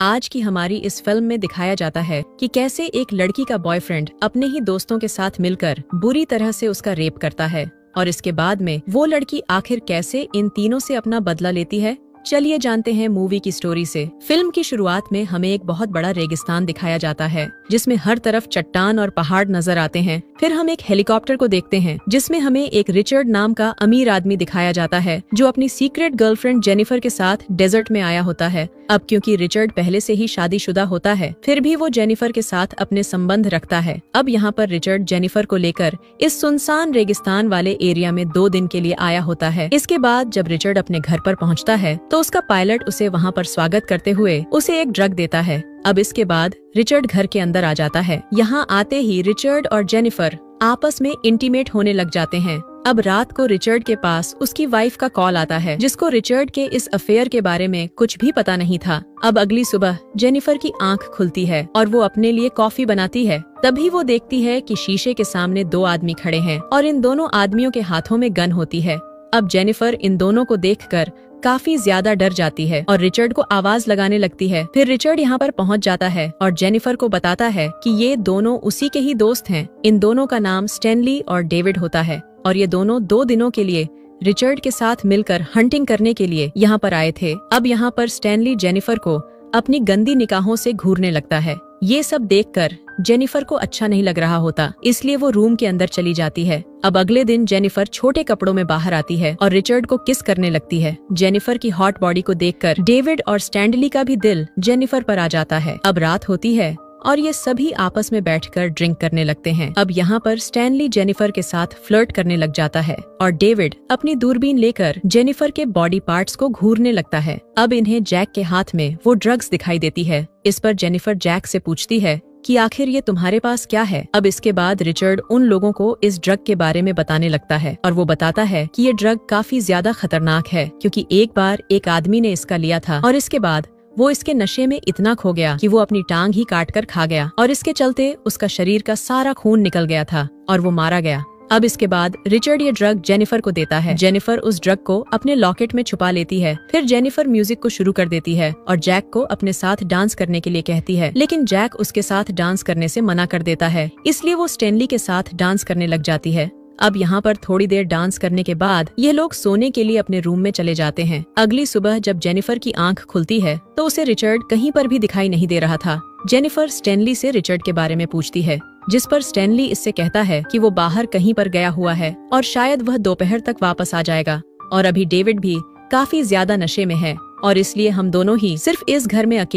आज की हमारी इस फिल्म में दिखाया जाता है कि कैसे एक लड़की का बॉयफ्रेंड अपने ही दोस्तों के साथ मिलकर बुरी तरह से उसका रेप करता है और इसके बाद में वो लड़की आखिर कैसे इन तीनों से अपना बदला लेती है। चलिए जानते हैं मूवी की स्टोरी से। फिल्म की शुरुआत में हमें एक बहुत बड़ा रेगिस्तान दिखाया जाता है जिसमें हर तरफ चट्टान और पहाड़ नजर आते हैं। फिर हम एक हेलीकॉप्टर को देखते हैं जिसमें हमें एक रिचर्ड नाम का अमीर आदमी दिखाया जाता है जो अपनी सीक्रेट गर्लफ्रेंड जेनिफर के साथ डेजर्ट में आया होता है। अब क्योंकि रिचर्ड पहले से ही शादीशुदा होता है फिर भी वो जेनिफर के साथ अपने संबंध रखता है। अब यहाँ पर रिचर्ड जेनिफर को लेकर इस सुनसान रेगिस्तान वाले एरिया में 2 दिन के लिए आया होता है। इसके बाद जब रिचर्ड अपने घर पर पहुँचता है तो उसका पायलट उसे वहाँ पर स्वागत करते हुए उसे एक ड्रग देता है। अब इसके बाद रिचर्ड घर के अंदर आ जाता है। यहाँ आते ही रिचर्ड और जेनिफर आपस में इंटीमेट होने लग जाते हैं। अब रात को रिचर्ड के पास उसकी वाइफ का कॉल आता है जिसको रिचर्ड के इस अफेयर के बारे में कुछ भी पता नहीं था। अब अगली सुबह जेनिफर की आंख खुलती है और वो अपने लिए कॉफी बनाती है। तभी वो देखती है कि शीशे के सामने 2 आदमी खड़े हैं और इन दोनों आदमियों के हाथों में गन होती है। अब जेनिफर इन दोनों को देखकर काफी ज्यादा डर जाती है और रिचर्ड को आवाज लगाने लगती है। फिर रिचर्ड यहाँ पर पहुँच जाता है और जेनिफर को बताता है कि ये दोनों उसी के ही दोस्त हैं। इन दोनों का नाम स्टैनली और डेविड होता है और ये दोनों 2 दिनों के लिए रिचर्ड के साथ मिलकर हंटिंग करने के लिए यहाँ पर आए थे। अब यहाँ पर स्टैनली जेनिफर को अपनी गंदी निगाहों से घूरने लगता है। ये सब देखकर जेनिफर को अच्छा नहीं लग रहा होता, इसलिए वो रूम के अंदर चली जाती है। अब अगले दिन जेनिफर छोटे कपड़ों में बाहर आती है और रिचर्ड को किस करने लगती है। जेनिफर की हॉट बॉडी को देखकर डेविड और स्टैनली का भी दिल जेनिफर पर आ जाता है। अब रात होती है और ये सभी आपस में बैठकर ड्रिंक करने लगते हैं। अब यहाँ पर स्टैनली जेनिफर के साथ फ्लर्ट करने लग जाता है और डेविड अपनी दूरबीन लेकर जेनिफर के बॉडी पार्ट्स को घूरने लगता है। अब इन्हें जैक के हाथ में वो ड्रग्स दिखाई देती है। इस पर जेनिफर जैक से पूछती है कि आखिर ये तुम्हारे पास क्या है। अब इसके बाद रिचर्ड उन लोगों को इस ड्रग के बारे में बताने लगता है और वो बताता है कि ये ड्रग काफी ज्यादा खतरनाक है क्योंकि एक बार एक आदमी ने इसका लिया था और इसके बाद वो इसके नशे में इतना खो गया कि वो अपनी टांग ही काट कर खा गया और इसके चलते उसका शरीर का सारा खून निकल गया था और वो मारा गया। अब इसके बाद रिचर्ड ये ड्रग जेनिफर को देता है। जेनिफर उस ड्रग को अपने लॉकेट में छुपा लेती है। फिर जेनिफर म्यूजिक को शुरू कर देती है और जैक को अपने साथ डांस करने के लिए कहती है, लेकिन जैक उसके साथ डांस करने से मना कर देता है, इसलिए वो स्टैनली के साथ डांस करने लग जाती है। अब यहाँ पर थोड़ी देर डांस करने के बाद ये लोग सोने के लिए अपने रूम में चले जाते हैं। अगली सुबह जब जेनिफर की आंख खुलती है तो उसे रिचर्ड कहीं पर भी दिखाई नहीं दे रहा था। जेनिफर स्टैनली से रिचर्ड के बारे में पूछती है जिस पर स्टैनली इससे कहता है कि वो बाहर कहीं पर गया हुआ है और शायद वह दोपहर तक वापस आ जाएगा और अभी डेविड भी काफी ज्यादा नशे में है और इसलिए हम दोनों ही सिर्फ इस घर में अकेले